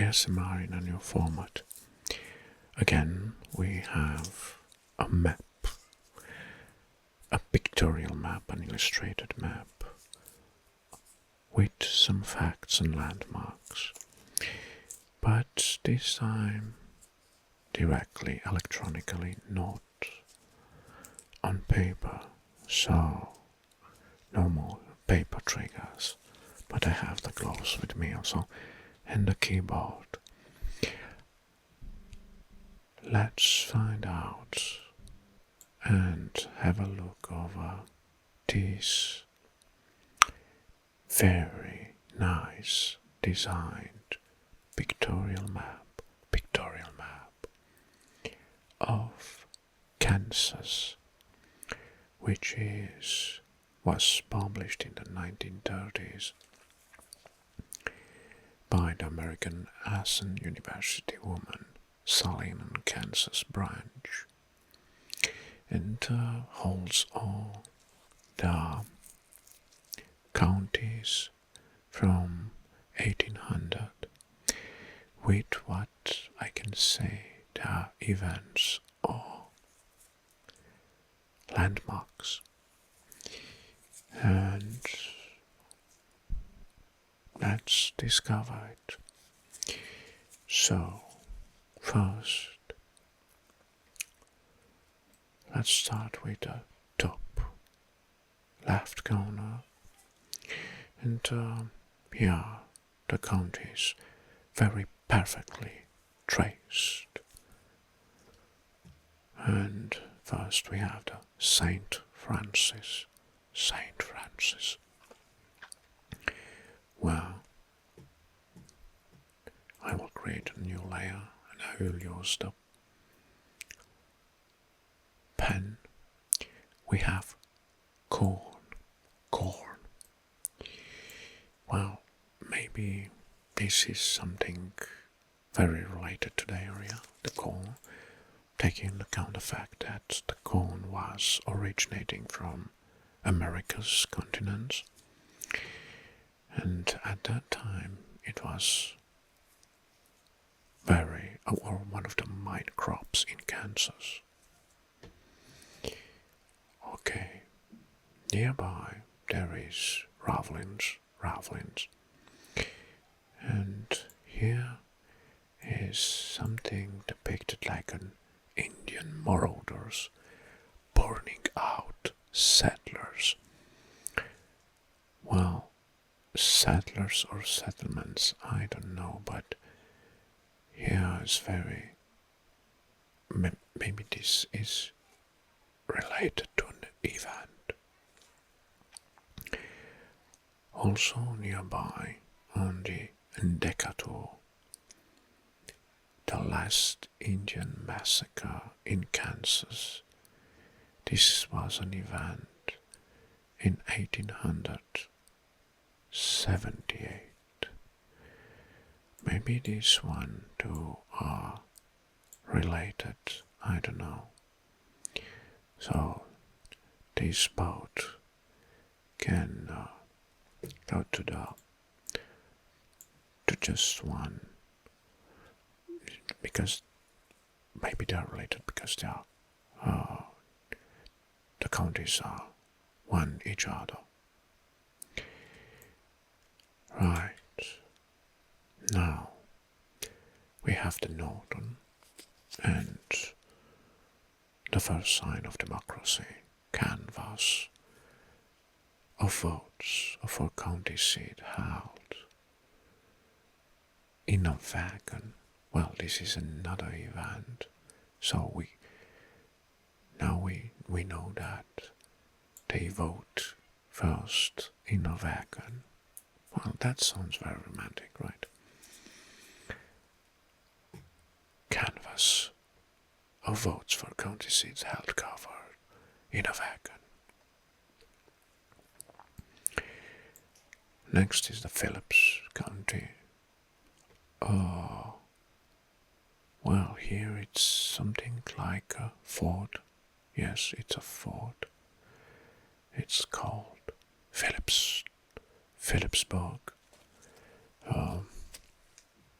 ASMR in a new format. Again, we have a map, a pictorial map, an illustrated map, with some facts and landmarks, but this time directly electronically, not on paper, so no more paper triggers, but I have the gloves with me also and the keyboard. Let's find out and have a look over this very nice designed pictorial map of Kansas, which was published in the 1930s by the American Aspen University woman Salem, Kansas branch, and holds all the counties from 1800 with what I can say the events or landmarks. And let's discover it. So, first, let's start with the top left corner, and here the county is very perfectly traced. And first we have the Saint Francis. Well, I will create a new layer and I will use the pen. We have corn. Well, maybe this is something very related to the area, the corn, taking into account the fact that the corn was originating from America's continent, and at that time it was one of the main crops in Kansas. Okay, nearby there is Ravlins, and here is something depicted like an Indian marauders burning out settlers. Well, settlers or settlements, I don't know, but here is very, maybe this is related to an event. Also nearby on the Decatur, the last Indian massacre in Kansas. This was an event in 1878. Maybe this one too are related, I don't know. So this boat can go to just one, because maybe they're related because they are the counties are one each other. Right, now we have the northern and the first sign of democracy, canvas of votes of our county seat held in a wagon. Well, this is another event, so we know that they vote first in a wagon. Well, that sounds very romantic, right? Canvas of votes for county seats held covered in a wagon. Next is the Phillips County. Oh, well, here it's something like a fort. Yes, it's a fort. It's called Phillipsburg.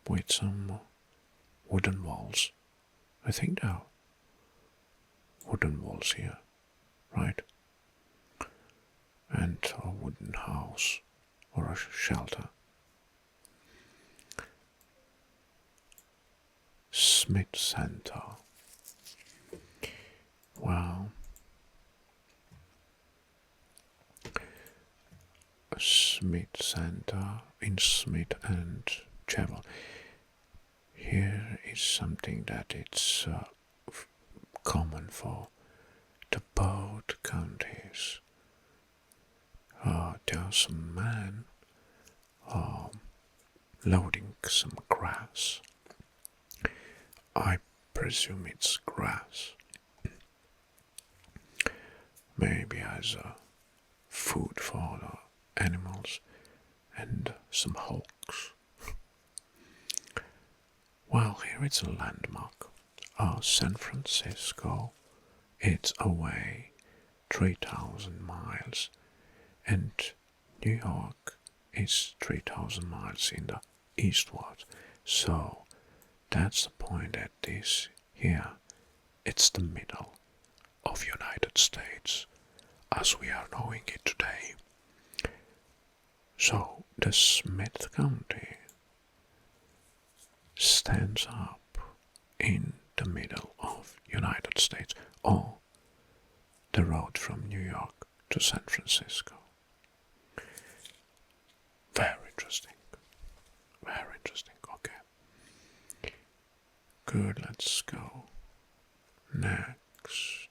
with some wooden walls. I think there are wooden walls here, right? And a wooden house or a shelter. Smith Center. Well, Smith Center in Smith and Chapel. Here is something that it's common for the both counties. There's some man loading some grass. I presume it's grass. Maybe as a food for the animals and some hogs. Well, here it's a landmark. San Francisco, it's away 3,000 miles, and New York is 3,000 miles in the eastward. So that's the point that this here, it's the middle of United States as we are knowing it today. So the Smith County stands up in the middle of United States, or the road from New York to San Francisco. Very interesting. Very interesting. Okay. Good, let's go. Next.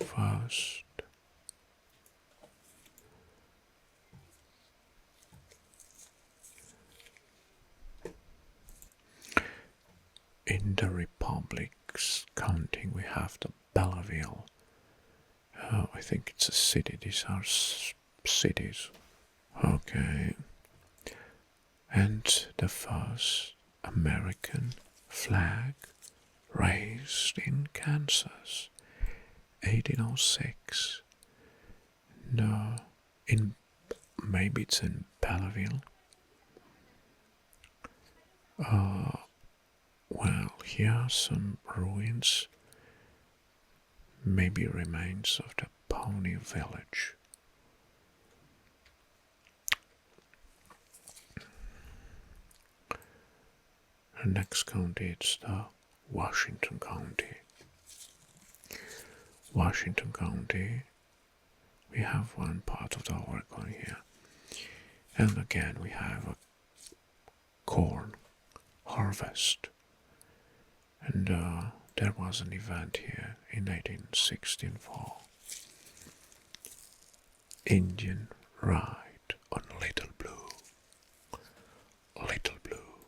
First. In the Republic's counting, we have the Belleville. I think it's a city. These are cities. Okay. And the first American flag raised in Kansas, 1806. No, maybe it's in Belleville. Well, here are some ruins, maybe remains of the Pony Village. The next county is the Washington County. Washington County, we have one part of the Oregon here. And again, we have a corn harvest. And there was an event here in 1816 for Indian Ride on Little Blue. Little Blue.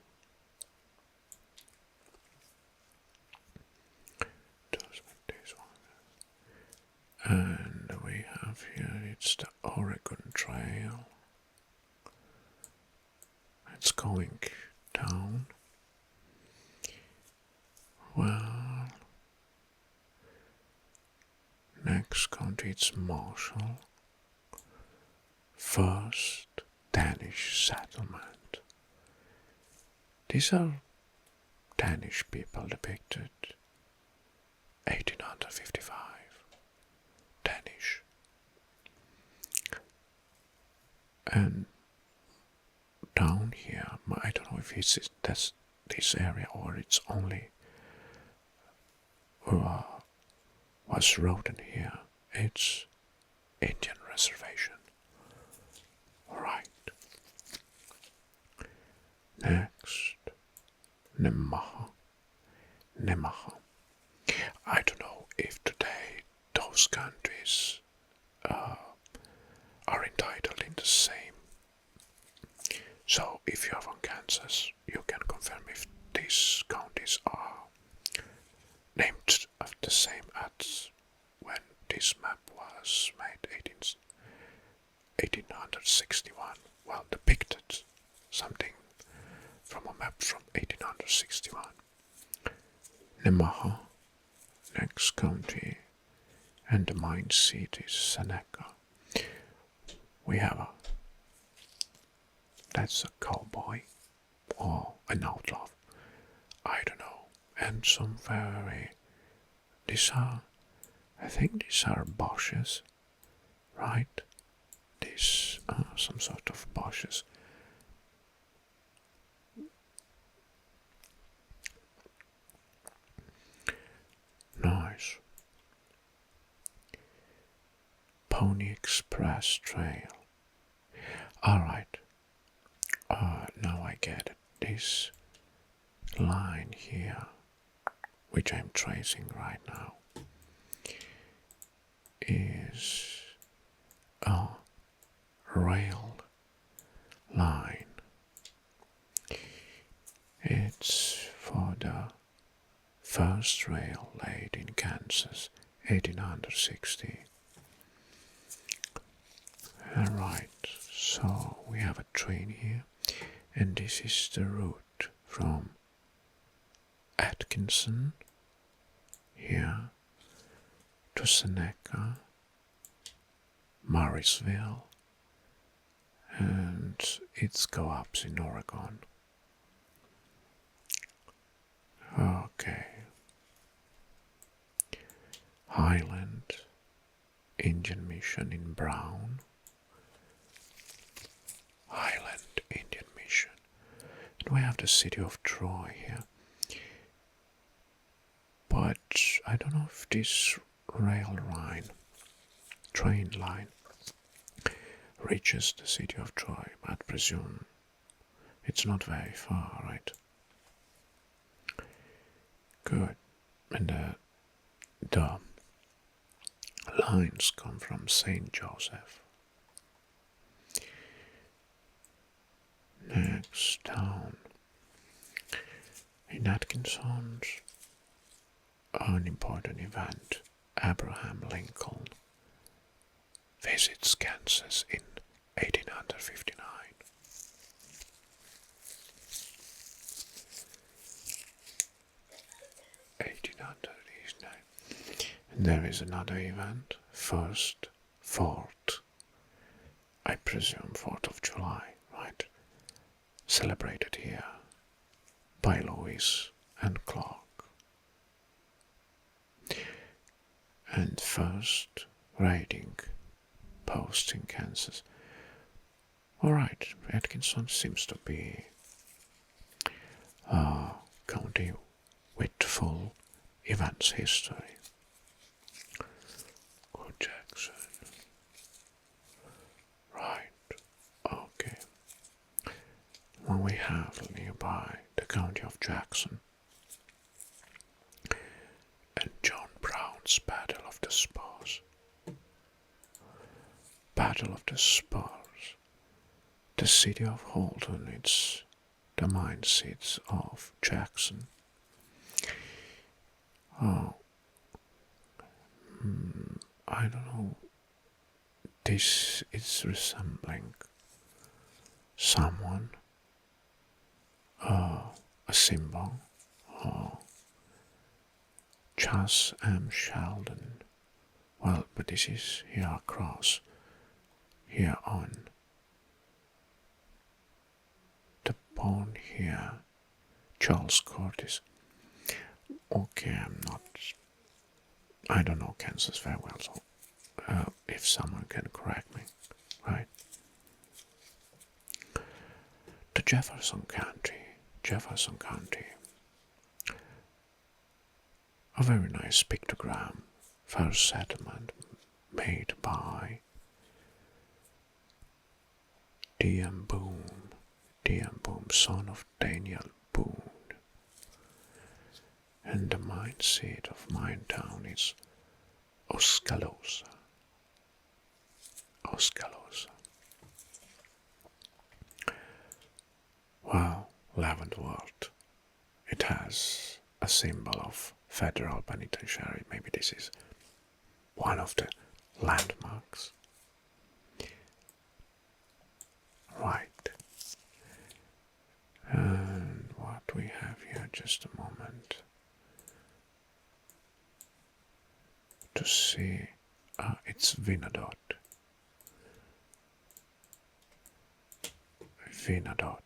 Just like this one. And we have here, it's the Oregon Trail. It's going down. Well, next country it's Marshall. First Danish settlement. These are Danish people depicted. 1855. Danish. And down here, I don't know if it's this area or it's only was written here. It's Indian reservation. Alright. Next, Nemaha. Nemaha. I don't know if today those countries are entitled in the same. So if you are from Kansas, you can confirm if these counties are named the same as when this map was made 1861. Well, depicted something from a map from 1861. Nemaha, next county, and the mine seat is Seneca. We have That's a cowboy or an outlaw. I don't know. And some very. These are. I think these are bushes, right? These are some sort of bushes. Nice. Pony Express Trail. Alright. Now I get it. This line here, which I'm tracing right now, is a rail line. It's for the first rail laid in Kansas, 1860. Alright, so we have a train here, and this is the route from Atkinson here to Seneca, Marysville, and its co-ops in Oregon. Okay. Highland Indian Mission in Brown. Highland Indian Mission. And we have the city of Troy here. But I don't know if this train line, reaches the city of Troy. I presume it's not very far, right? Good. And the lines come from St. Joseph. Next town. In Atkinson's an important event, Abraham Lincoln visits Kansas in 1859. And there is another event, first 4th, I presume 4th of July, right? Celebrated here by Lewis and Clark. And first raiding post in Kansas. Alright, Atkinson seems to be a county with full events history. Good Jackson. Right, okay. When we have nearby the county of Jackson and John Brown's Battle of the Spurs. Battle of the Spurs. The city of Holton, it's the mine seats of Jackson. Oh, I don't know. This is resembling someone, a symbol, Chas M. Sheldon. Well, but this is here across, here on the bone here, Charles Curtis. Okay, I don't know Kansas very well, so if someone can correct me, right? The Jefferson County, a very nice pictogram, first settlement made by D.M. Boone, son of Daniel Boone. And the mine seat of mine town is Oskaloosa. Well, Leavenworth, it has a symbol of federal penitentiary. Maybe this is one of the landmarks. Right. And what we have here, just a moment. To see, it's Vinodot. Vinadot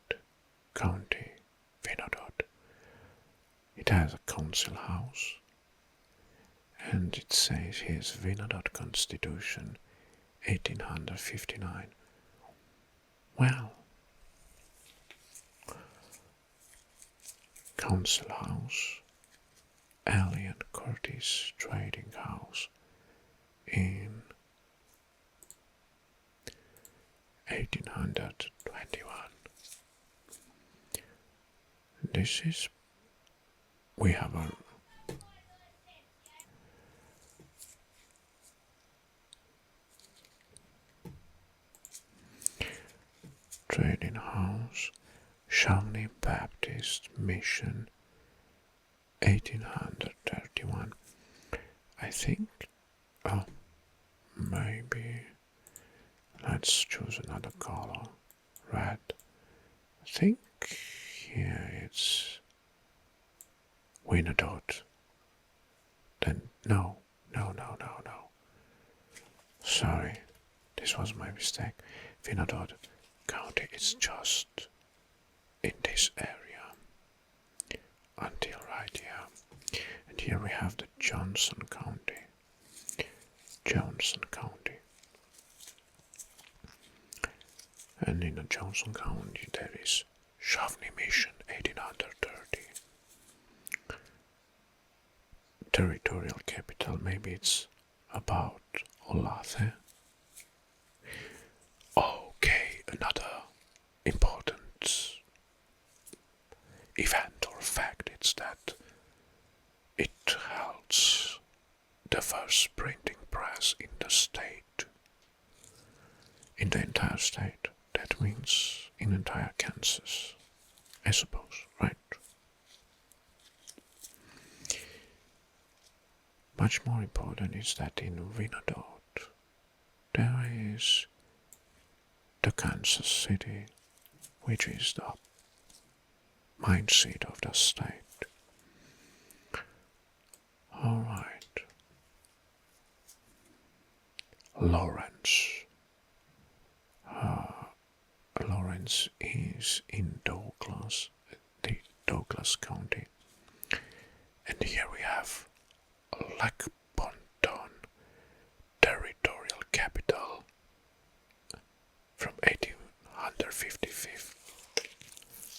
County, Vinadot. It has a council house, and it says here's Vinadot Constitution, 1859. Well, council house, Alien Curtis Trading House in 1821. This is, we have a trading house, Shawnee Baptist Mission, 1831. I think, oh, maybe, let's choose another color, red. I think here it's Winadot. Then, no. Sorry, this was my mistake. Vinadot County is just in this area until right here. And here we have the Johnson County. And in the Johnson County there is Shawnee Mission, 1830. Territorial capital, maybe it's about Olathe. Okay, another important event or fact is that it holds the first printing press in the state, in the entire state. That means in entire Kansas, I suppose, right? Much more important is that in Vinadot there is the Kansas City, which is the main seat of the state. Alright. Lawrence. Lawrence is in Douglas, the Douglas County. And here we have Lac-Bonton, territorial capital from 1855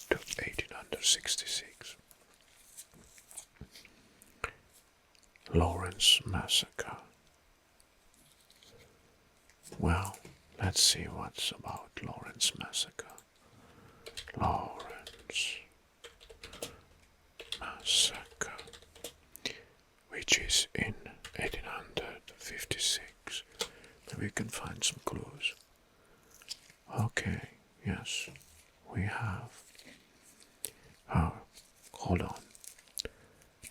to 1866. Lawrence Massacre. Well, let's see what's about Lawrence Massacre. Lawrence Massacre, which is in 1856. Maybe we can find some clues. Okay, yes, we have. Oh, hold on.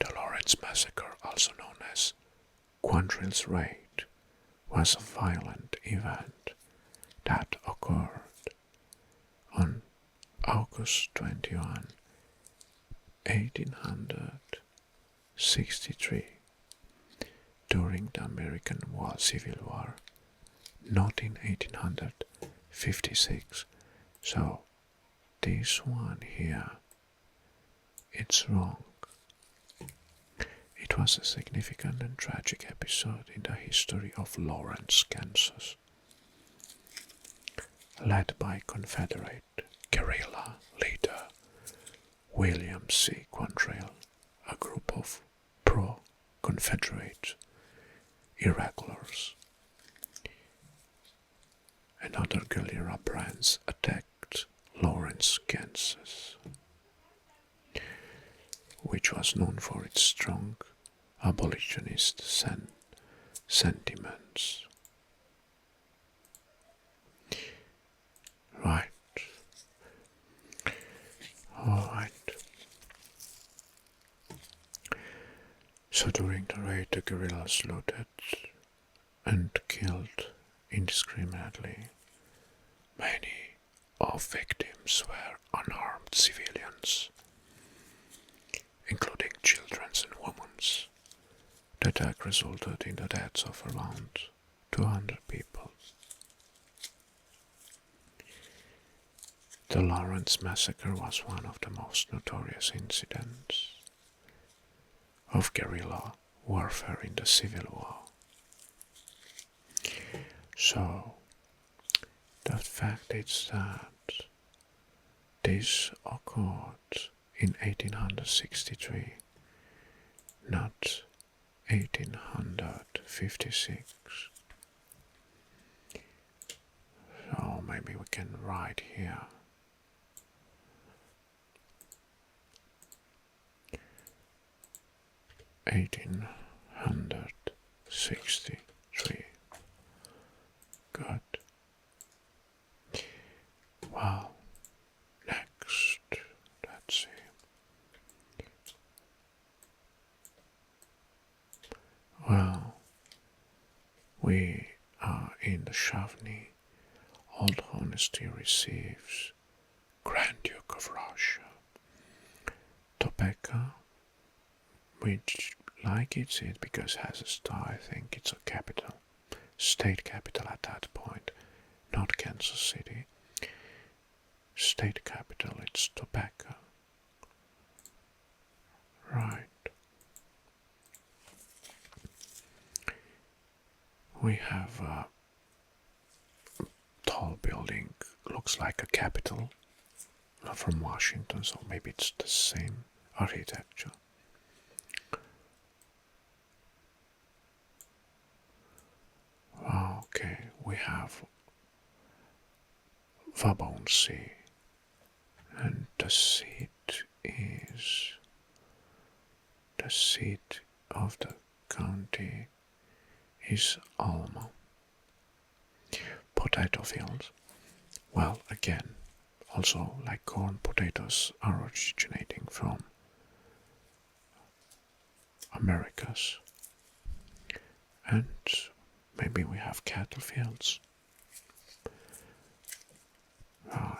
The Lawrence Massacre, also known as Quantrill's Raid, was a violent event that occurred on August 21, 1863, during the American Civil War, not in 1856. So this one here, it's wrong. It was a significant and tragic episode in the history of Lawrence, Kansas, led by Confederate guerrilla leader William C. Quantrill, a group of pro-Confederate irregulars and other guerrilla bands attacked Lawrence, Kansas, which was known for its strong abolitionist sentiments. Right. Alright. So during the raid, the guerrillas looted and killed indiscriminately. Many of victims were unarmed civilians, including children and women. The attack resulted in the deaths of around 200 people. The Lawrence Massacre was one of the most notorious incidents of guerrilla warfare in the Civil War. So, the fact is that this occurred in 1863, not 1856. So maybe we can write here 1863. Good. Well, next, let's see. Well, we are in the Shavny. Old Honesty receives Grand Duke of Russia. Topeka, which like it's it because it has a star, I think it's a capital, state capital at that point, not Kansas City. State capital, it's Topeka. Right. We have a tall building, looks like a capitol, from Washington, so maybe it's the same architecture. Okay, we have Wabaunsee, and the seat of the county is Alma. Potato fields. Well, again, also like corn, potatoes are originating from Americas. And maybe we have cattle fields. Right.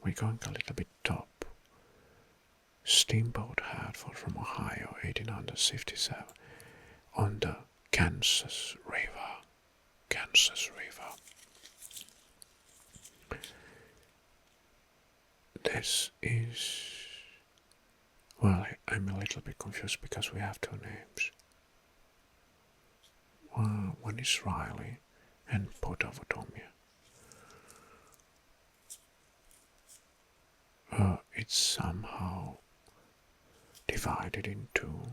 We're going a little bit top. Steamboat Hartford from Ohio, 1857, on the Kansas River. This is, well, I'm a little bit confused because we have two names. One is Riley and Potawatomi. It's somehow divided into.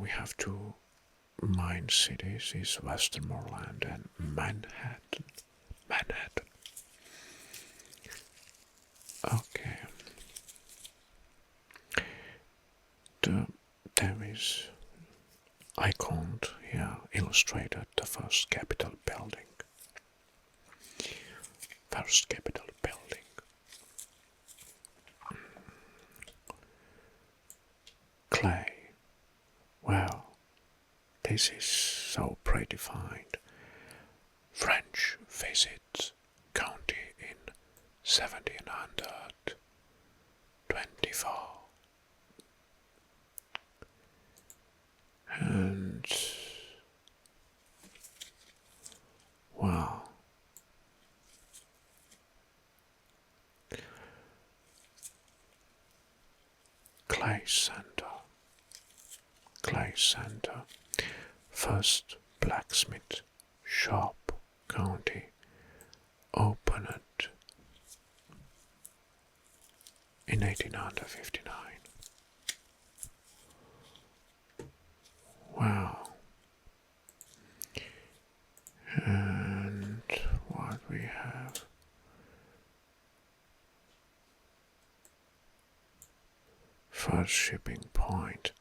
We have two mine cities: is Westmoreland and Manhattan. Okay. There is iconed here, illustrated the first Capitol building. Clay. Well, this is so predefined. French visit county in 1724. And, well, Clay Center, first blacksmith shop county, opened in 1859. Wow. And what we have? First shipping point.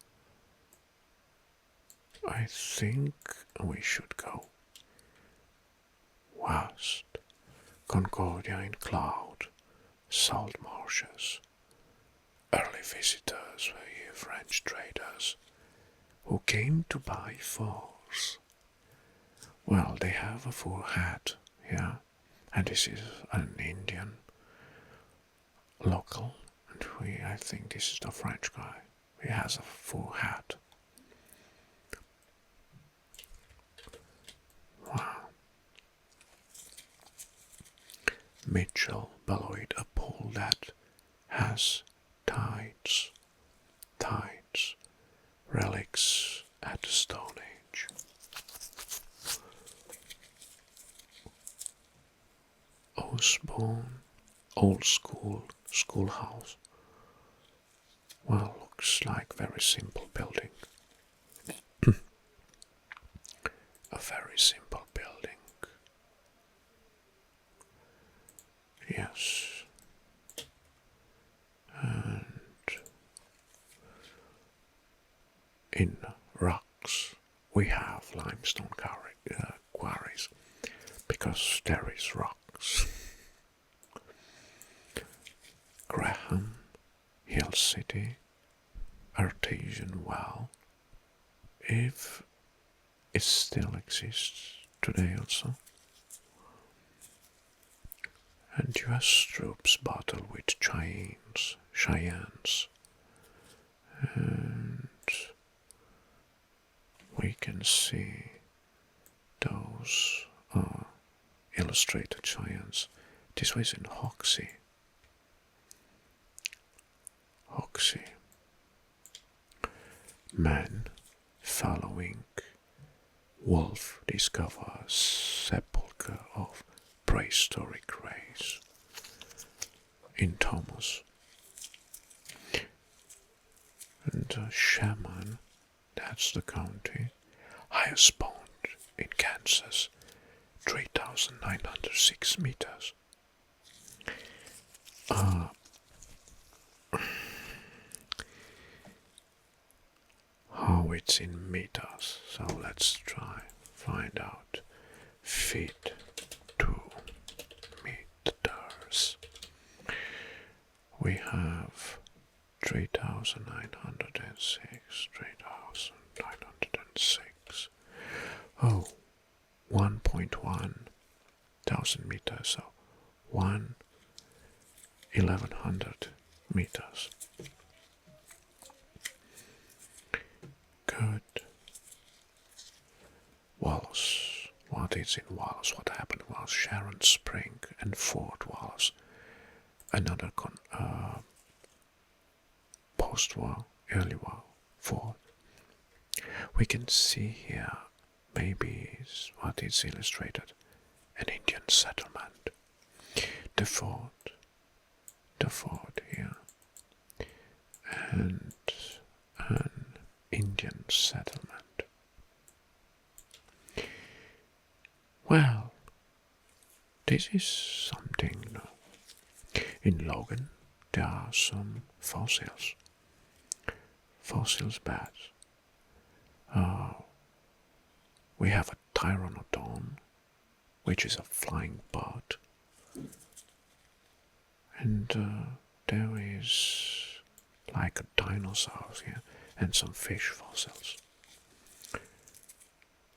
I think we should go west. Concordia in cloud, salt marshes. Early visitors were here French traders who came to buy furs. Well, they have a fur hat here, and this is an Indian local, and I think this is the French guy. He has a fur hat. Mitchell bellowed a pool that has tides, relics at the Stone Age. Osborne, old schoolhouse. Well, looks like very simple building. A very simple building. Yes. And in rocks we have limestone quarries because there is rocks. Graham, Hill City, artesian well, if it still exists today also. And US troops battle with Cheyennes, and we can see those illustrated Cheyennes. This was in Hoxie. Man following wolf discovers sepulchre of prehistoric race in Thomas. And Shaman, that's the county, highest point in Kansas, 3,906 meters. How it's in meters, so let's try find out. Feet to meters. We have 3,906, 3,906. Oh, 1.1 thousand meters, so 1,100 meters. Good. Wallace. What is in Wallace? What happened was Sharon Spring and Fort Wallace. Another post-war, early war fort. We can see here maybe what is illustrated. An Indian settlement. The fort here. And an Indian settlement. Well, this is something new. In Logan, there are some fossils. Fossils beds. We have a pteranodon, which is a flying bird. And there is like a dinosaur here and some fish fossils.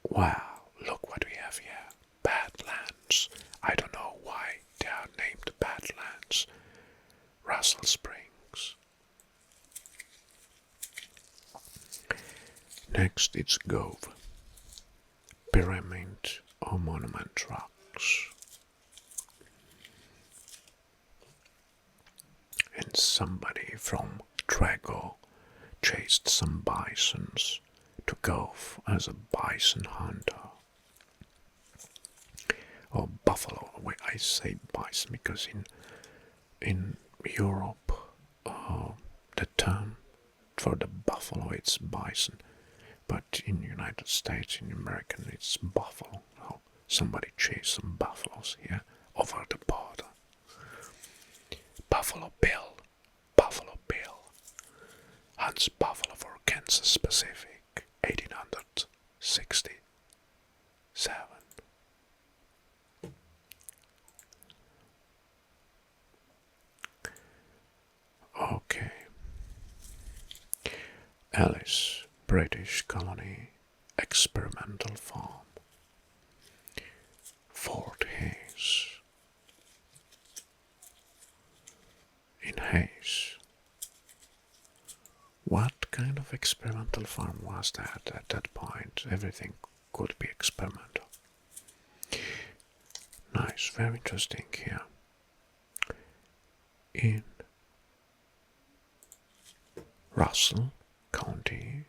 Wow, look what we have here. Badlands. I don't know why they are named Badlands. Russell Springs. Next it's Gove. Pyramid or monument rocks. And somebody from Trago chased some bisons to Gove as a bison hunter. Or buffalo. I say bison because in Europe the term for the buffalo it's bison, but in the United States, in American, it's buffalo. Oh, somebody chased some buffaloes here over the border. Buffalo Bill hunts buffalo for Kansas Pacific, 1867. Okay. Alice, British colony, experimental farm. Fort Hayes. In Hayes. What kind of experimental farm was that at that point? Everything could be experimental. Nice, very interesting here. In Russell County,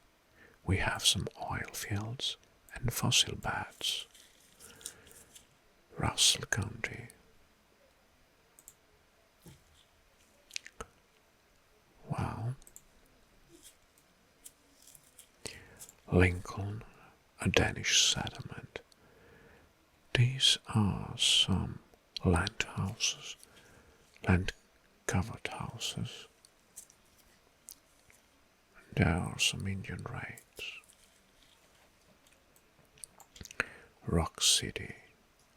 we have some oil fields and fossil beds. Russell County. Well, Lincoln, a Danish settlement. These are some land houses, land covered houses. There are some Indian raids. Rock City,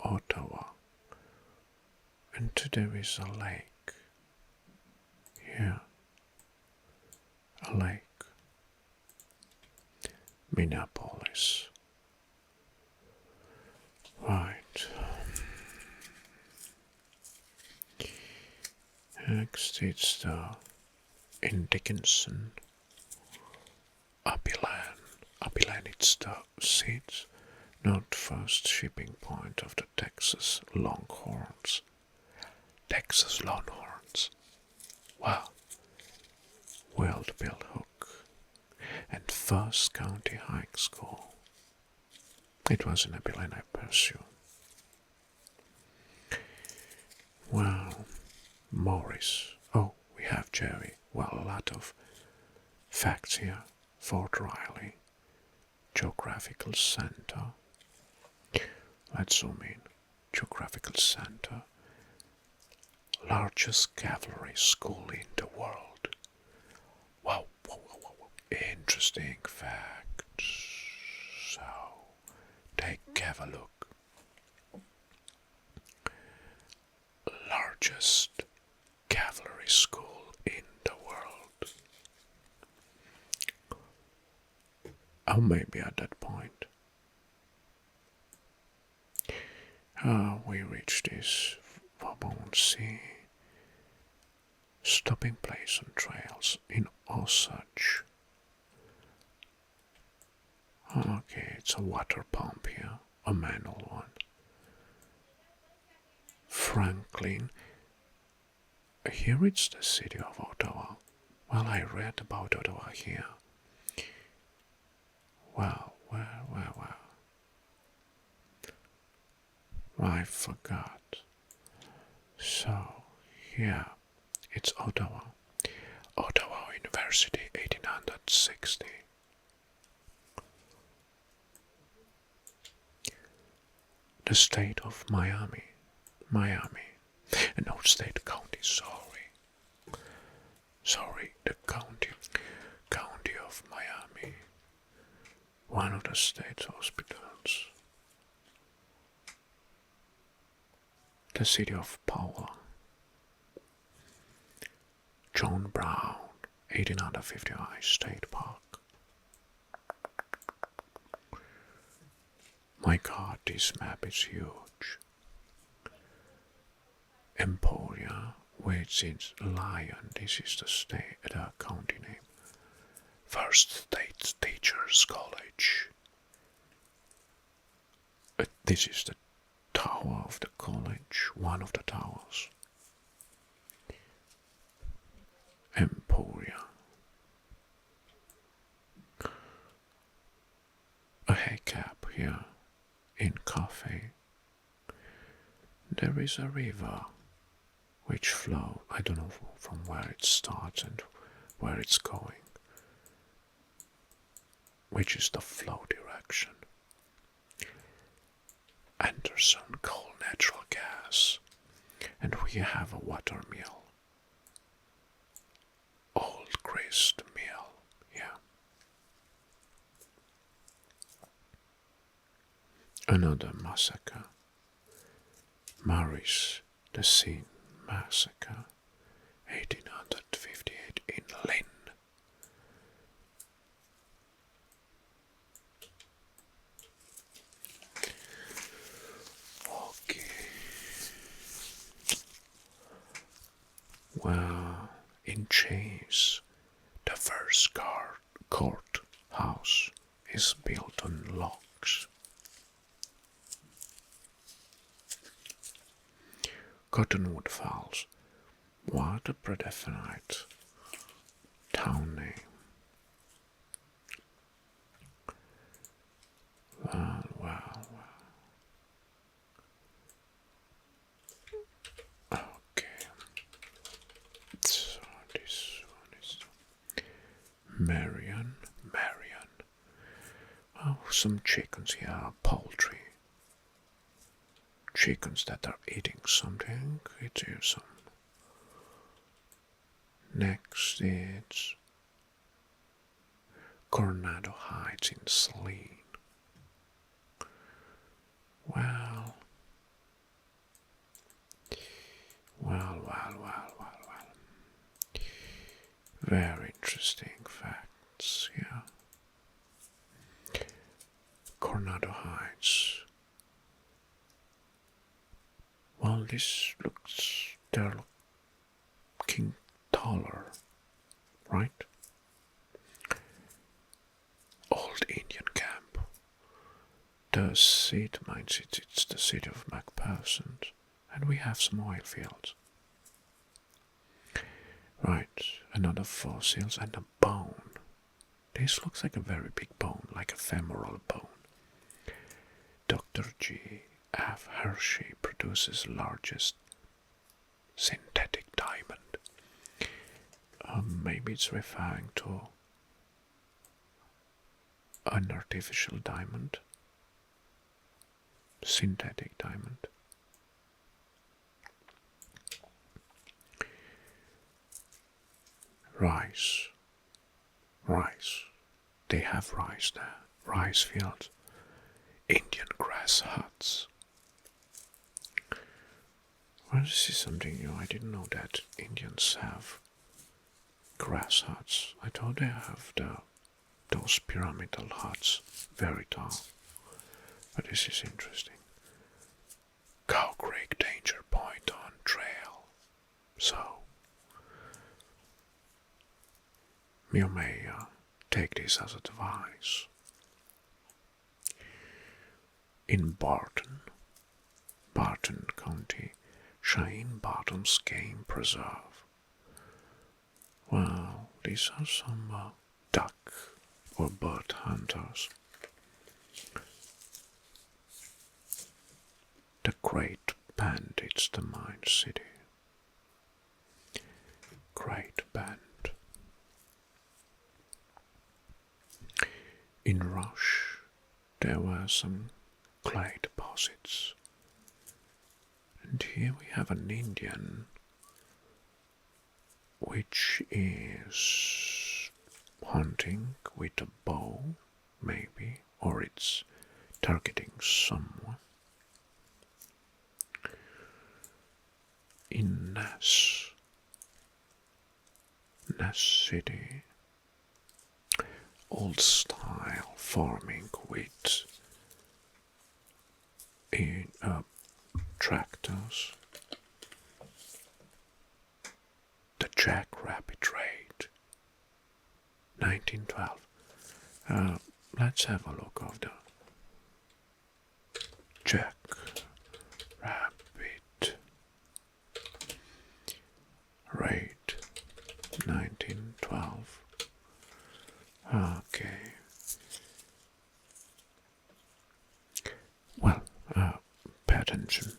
Ottawa, and there is a lake. Here, a lake. Minneapolis. Right. Next it's the in Dickinson. Abilene. Abilene it's the seat, not first shipping point of the Texas Longhorns. Texas Longhorns. Wow. Wild Bill Hook. And First County High School. It was in Abilene, I presume. Well, Morris. Oh, we have Jerry. Well, a lot of facts here. Fort Riley, Geographical Center. Let's zoom in. Geographical Center. Largest cavalry school in the world. Wow. Interesting fact. So, have a look. Largest cavalry school in the world. Oh, maybe at that point. We reach this Vabonsi stopping place on trails in Osage. Okay, it's a water pump here, a manual one. Franklin. Here it's the city of Ottawa. Well, I read about Ottawa here. Well. I forgot. So, yeah, it's Ottawa. Ottawa University, 1860. The state of Miami. No, state, county, sorry, the county of Miami. One of the state's hospitals. The city of Paula. John Brown, 1850 State Park. My God, this map is huge. Emporia, which is Lion, this is the county name. First State Teachers College. This is the tower of the college, one of the towers. Emporia. A hay cap here in Coffee. There is a river which flows, I don't know from where it starts and where it's going, which is the flow direction. Anderson Coal Natural Gas, and we have a water mill. Old Grist Mill, yeah. Another massacre. Maris, the Scene Massacre, 1858 in Lynn. Okay. Well, in Chase, the first courthouse is built on logs. Cottonwood Falls. What a predefinite town name. Well. Okay. So this one is Marion. Oh, some chickens here, poultry. Chickens that are eating something. It is some. Next it's Coronado Heights in Saline. Well. Very interesting facts here. Coronado Heights. Well, they're looking taller, right? Old Indian camp. The seat means it's the city of MacPherson, and we have some oil fields. Right, another fossils and a bone. This looks like a very big bone, like a femoral bone. Dr. G. F. Hershey produces largest synthetic diamond. Maybe it's referring to an artificial diamond, synthetic diamond. Rice. They have rice there. Rice fields. Indian grass huts. Well, this is something new. I didn't know that Indians have grass huts. I thought they have those pyramidal huts, very tall. But this is interesting. Cow Creek Danger Point on trail. So, you may take this as a device. In Barton County, Cheyenne Bottoms Game Preserve. Well, these are some duck or bird hunters. The Great Bend, it's the mine city. Great Bend. In Rush, there were some clay deposits. And here we have an Indian which is hunting with a bow, maybe, or it's targeting someone. In Ness City, old style farming with tractors. The Jackrabbit Raid, 1912. Let's have a look of the Jackrabbit Raid, 1912. Okay. Well, pay attention.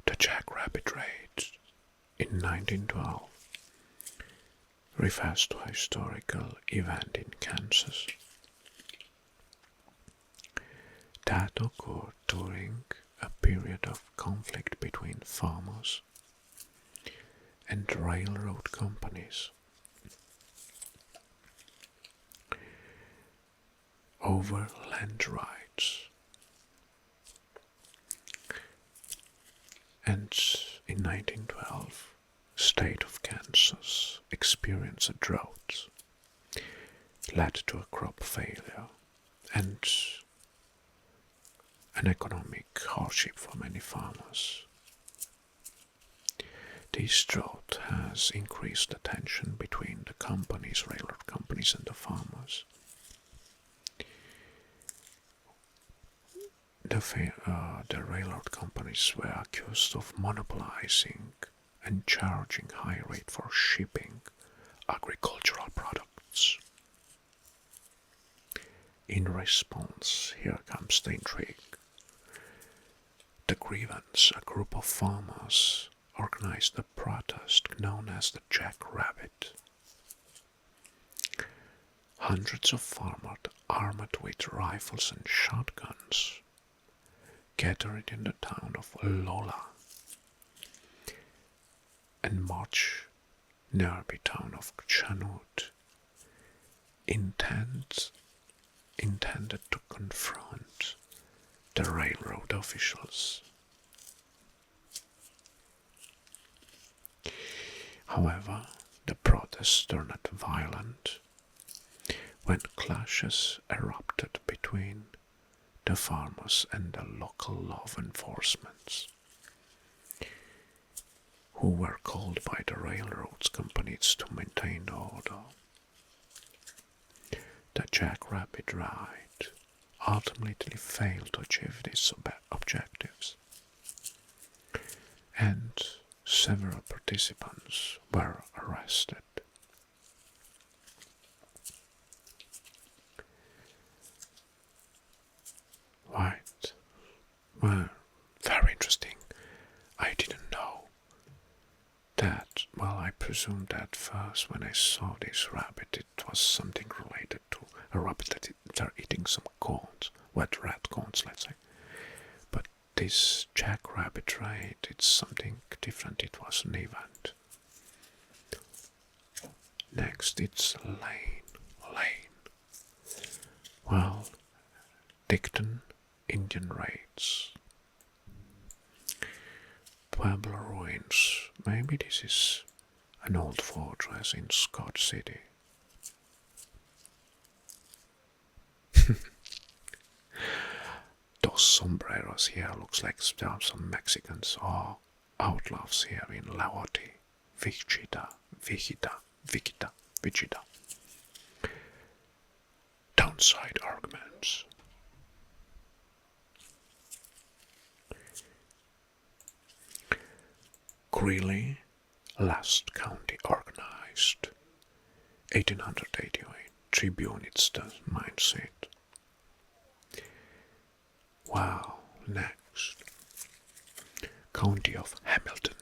The Jackrabbit Raid in 1912 refers to a historical event in Kansas that occurred during a period of conflict between farmers and railroad companies over land rights. And in 1912, the state of Kansas experienced a drought, led to a crop failure and an economic hardship for many farmers. This drought has increased the tension between the companies, railroad companies, and the farmers. The railroad companies were accused of monopolizing and charging high rate for shipping agricultural products. In response, here comes the intrigue. The grievance, a group of farmers, organized a protest known as the Jackrabbit. Hundreds of farmers armed with rifles and shotguns gathered in the town of Lola and marched nearby town of Chanut, intended to confront the railroad officials. However, the protests turned violent when clashes erupted between the farmers and the local law enforcement, who were called by the railroad companies to maintain the order. The Jackrabbit ride ultimately failed to achieve these objectives, and several participants were arrested. Right. Well, very interesting. I didn't know that. Well, I presumed that first when I saw this rabbit, it was something related to a rabbit that they're eating some corns, wet rat corns, let's say. But this jackrabbit raid, it's something different. It was an event. Next, it's Lane. Well, Dicton Indian raids. Pueblo ruins. Maybe this is an old fortress in Scott City. Those sombreros here looks like some Mexicans or outlaws here in Laoti, Wichita. Downside arguments. Greeley, last county organized. 1888, Tribune, it's the mindset. Wow, next. County of Hamilton.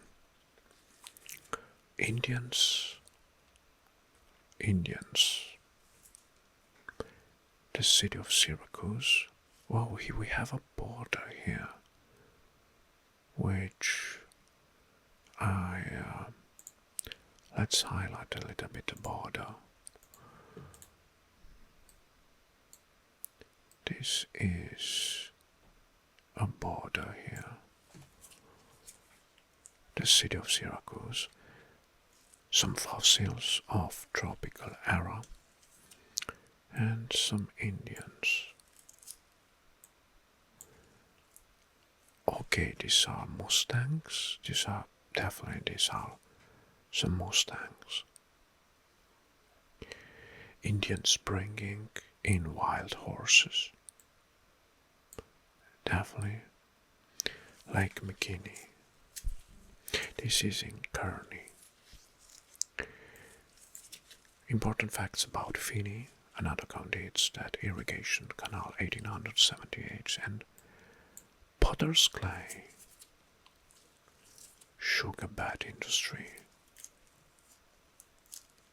Indians. The city of Syracuse. Wow, here we have a border here, which let's highlight a little bit the border. This is a border here. The city of Syracuse. Some fossils of tropical era and some Indians. Okay, these are Mustangs. These are some Mustangs. Indians bringing in wild horses. Definitely. Lake McKinney. This is in Kearney. Important facts about Finney, another county, it's that irrigation canal 1878 and Potter's Clay, sugar bed industry,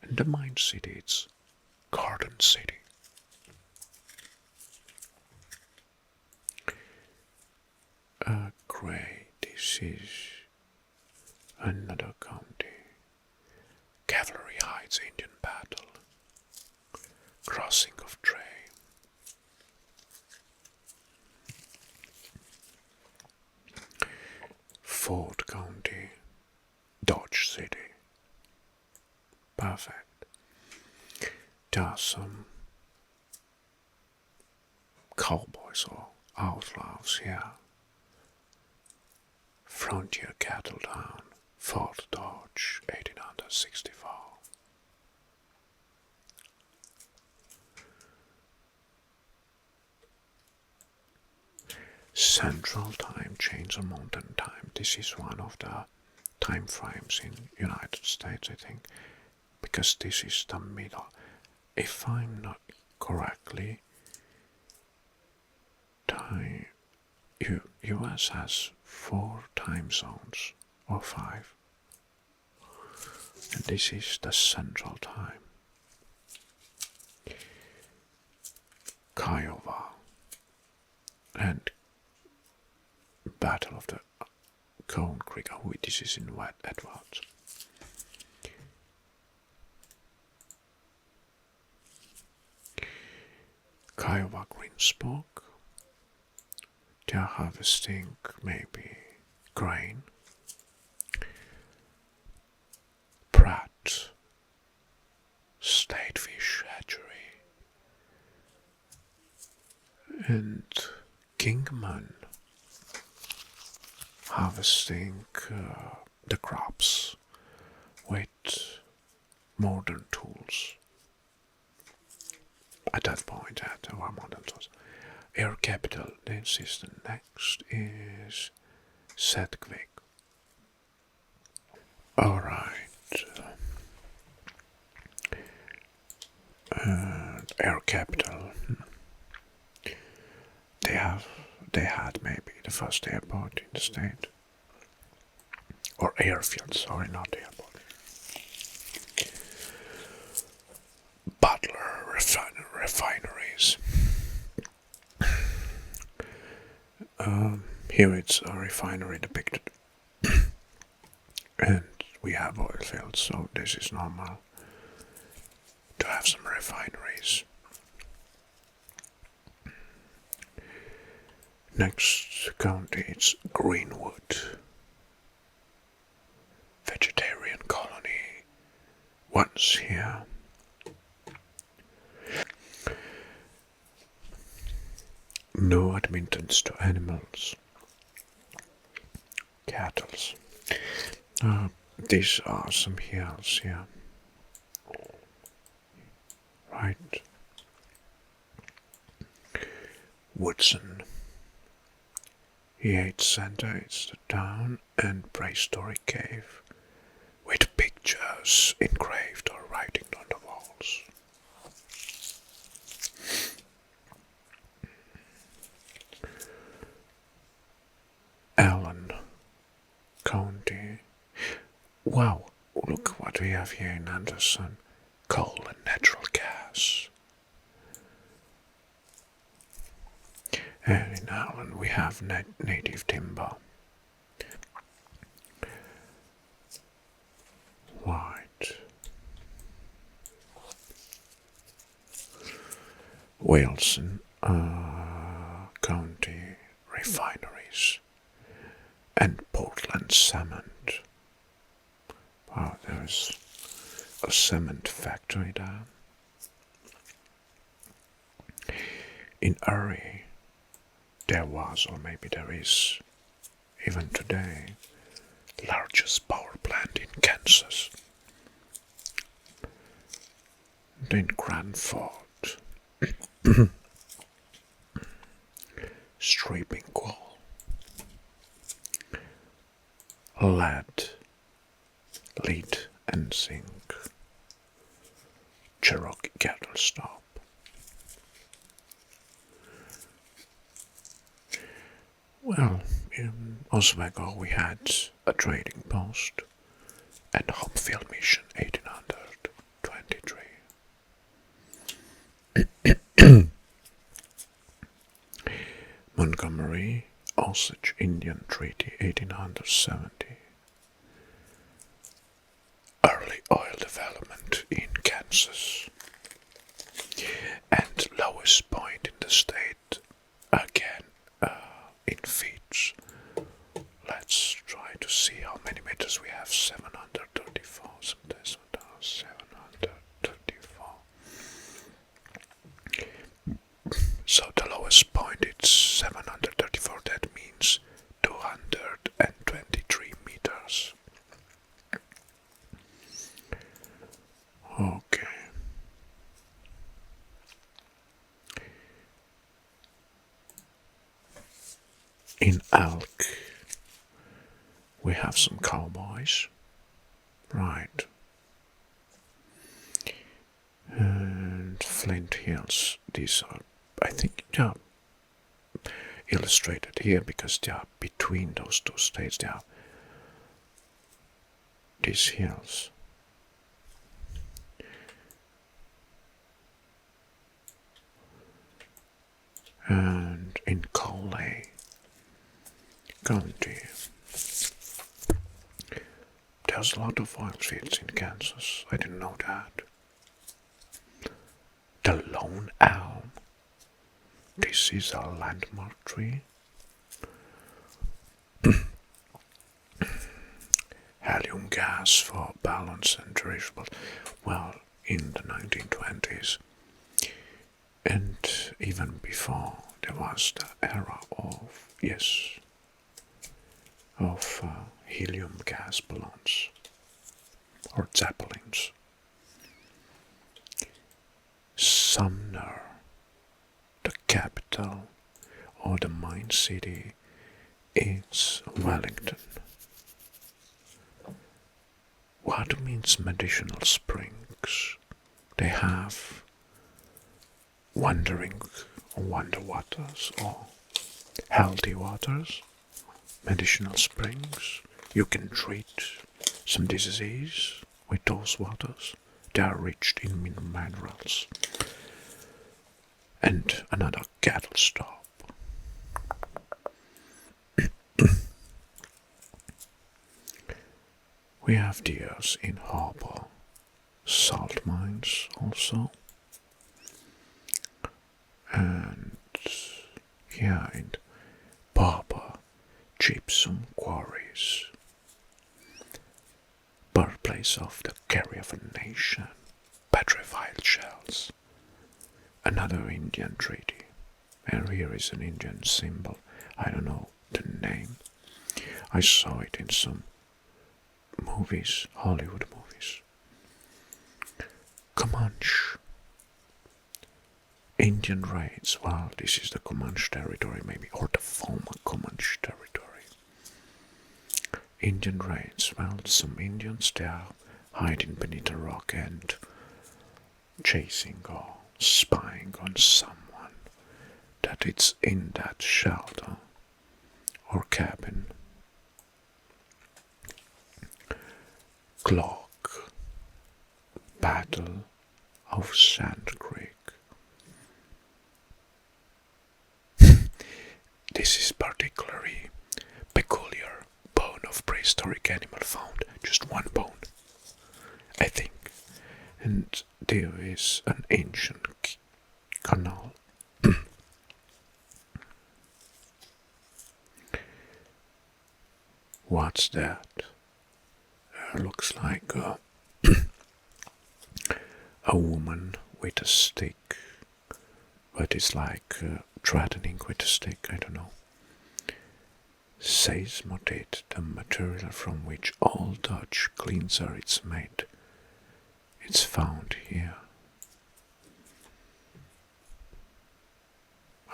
and the mine city, it's Garden City. Great, this is another county. Cavalry Heights Indian Battle. Crossing of Dray. Ford County. Dodge City. Perfect. There are some cowboys or outlaws here. Frontier Cattle Town, Fort Dodge, 1864. Central Time, Chains on Mountain Time. This is one of the time frames in United States, I think, because this is the middle. If I'm not correctly, US has 4 time zones or 5, and this is the central time. Kiowa and Battle of the Cone Creek. Oh, this is in Edwards. Kiowa Greenspoke. They are harvesting maybe grain. Pratt State Fish Hatchery. And Kingman harvesting the crops with modern tools. At that point, at our modern tools. Air Capital, this is the next, is Sedgwick. Alright. Air Capital. They had maybe the first airport in the state. Or airfield, sorry, not airport. Butler refineries. Here it's a refinery depicted. And we have oil fields, so this is normal to have some refineries. Next county, it's Greenwood. Vegetarian colony once here. No admittance to animals. Cattle. These are some hills here. Right. Woodson. Yates Center, it's the town, and prehistoric cave with pictures engraved or writing on the walls. Allen County. Wow, look what we have here in Anderson. Coal and natural gas. And in Allen we have native timber. Right. Wilson County refineries and Portland cement. Wow, there's a cement factory there. In Erie, there was, or maybe there is, even today, largest power plant in Kansas. In Grand Fort, stripping coal, lead and zinc, Cherokee cattle stop. Well, in Oswego we had a trading post at Hopfield Mission, 1823. Montgomery, Osage Indian Treaty, 1870. Early oil development in Kansas. And lowest point in the state, again, in feet. Let's try to see how many meters we have. 734. 734. So the lowest point is 734. That means 223 meters. Okay. In Elk, We have some cowboys. Right. And Flint Hills. These are, I think, yeah, illustrated here because they are between those two states. They are these hills. And in Coley County, there's a lot of oil fields in Kansas. I didn't know that. The Lone Elm. This is a landmark tree. Helium gas for balance and dirigibles. Well, in the 1920s, and even before, there was the era of, yes, of helium gas balloons or zeppelins. Sumner, the capital or the mine city, is Wellington. What means medicinal springs? They have wonder waters or healthy waters, medicinal springs. You can treat some disease with those waters. They are rich in minerals. And another cattle stop. We have deers in Harbor, salt mines also. And here in Barber, gypsum quarries. Birthplace of the Caravan Nation, petrified shells. Another Indian treaty. And here is an Indian symbol. I don't know the name. I saw it in some movies, Hollywood movies. Comanche. Indian raids. Well, this is the Comanche territory, maybe, or the former Comanche territory. Indian raids. Well, some Indians, they are hiding beneath a rock and chasing or spying on someone that it's in that shelter or cabin. Clock. Battle of Sand Creek. This is particularly peculiar. Bone of prehistoric animal found. Just one bone, I think. And there is an ancient canal. What's that? Looks like a woman with a stick, but it's like threatening with a stick, I don't know. Seismodate, the material from which all Dutch cleanser is made. It's found here.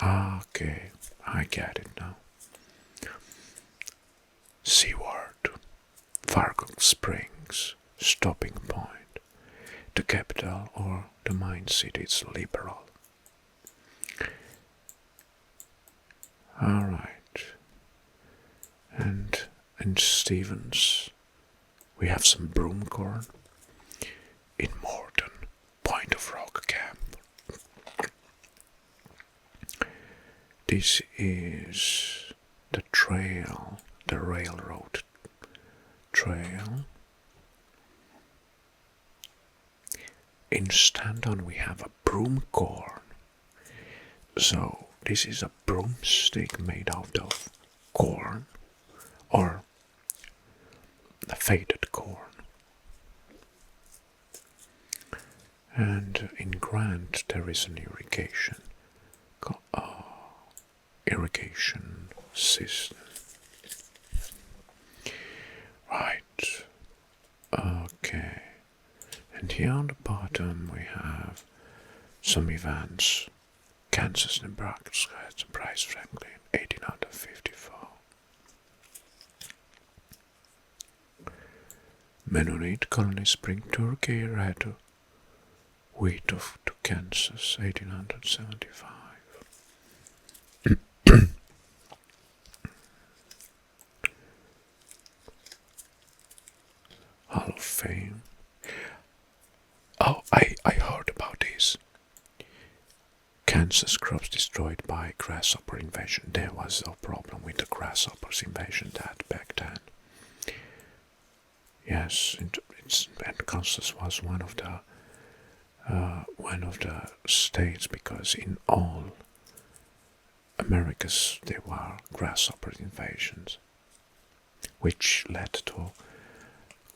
Okay, I get it now. Seaward, Fargo Springs, stopping point. The capital or the mine city is Liberal. Alright. And in Stevens, we have some broom corn. In Morton, Point of Rock Camp. This is the trail, the railroad trail. In Stanton, we have a broom corn. So this is a broomstick made out of corn or the faded corn. And in Grant there is an irrigation system. Right. Okay. And here on the bottom we have some events. Kansas, Nebraska, Bryce Franklin, 1854. Mennonite colonists bring Turkey red wheat to Kansas, 1875. Hall of Fame. Oh, I heard about this. Kansas crops destroyed by grasshopper invasion. There was a problem with the grasshoppers invasion back then. Yes, and Kansas was one of the states, because in all Americas there were grasshopper invasions, which led to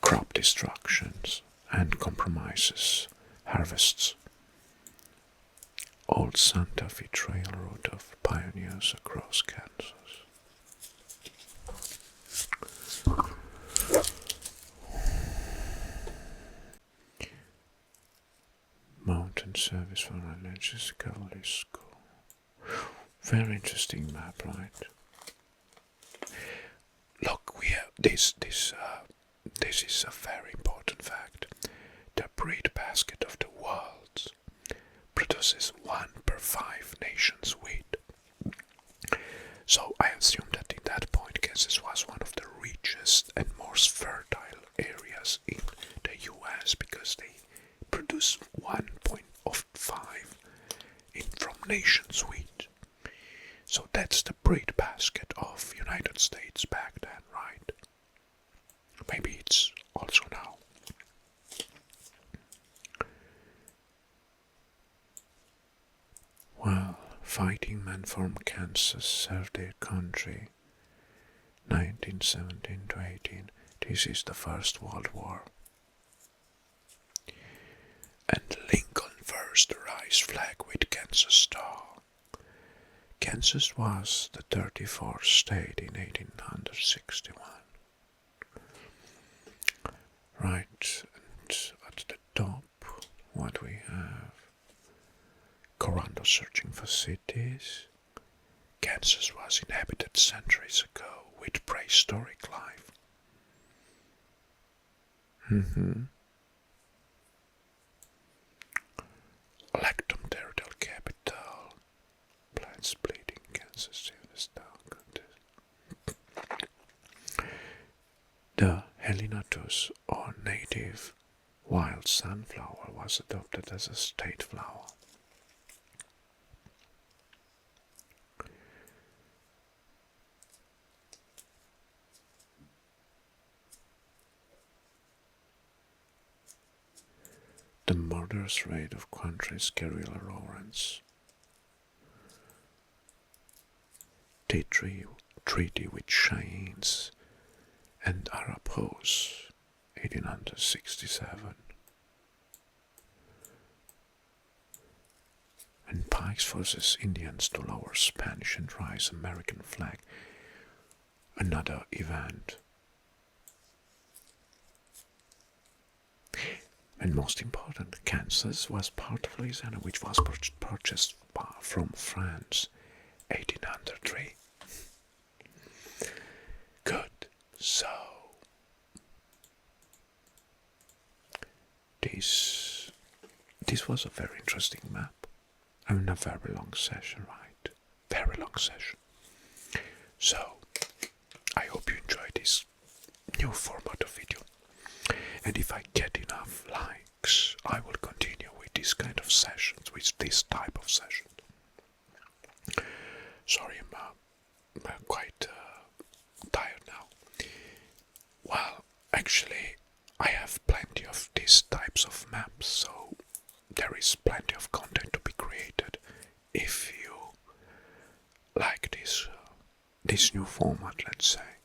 crop destructions and compromises harvests. Old Santa Fe Trail route of pioneers across Kansas. Mountain Service for Religious Catholic School. Very interesting map, right? Look, we have this is a very important fact. The bread basket of the world produces 1 per 5 nations wheat. So I assume that in that point Kansas was one of the richest and most fertile areas in the US, because they produce 1.5 from nations wheat. So that's the bread basket of United States back then, right? Maybe it's also now. Well, fighting men from Kansas served their country 1917 to 18. This is the First World War. And Lincoln first raised flag with Kansas star. Kansas was the 34th state in 1861. Right, and at the top, what we have? Corando searching for cities. Kansas was inhabited centuries ago with prehistoric life. Electum territorial capital. Plant splitting Kansas in the stock. The Helinatus, or native wild sunflower, was adopted as a state flower. The murderous rate of country's guerrilla Lawrence. Treaty with Cheyennes and Arapahoes, 1867. And Pikes forces Indians to lower Spanish and raise American flag. Another event. And most important, Kansas was part of Louisiana, which was purchased from France, 1803. Good. So this was a very interesting map. I mean, a very long session, right? Very long session. So I hope you enjoyed this new format of video. And if I get enough likes, I will continue with this kind of sessions, with this type of session. Sorry, I'm quite tired now. Well, actually, I have plenty of these types of maps, so there is plenty of content to be created if you like this new format, let's say.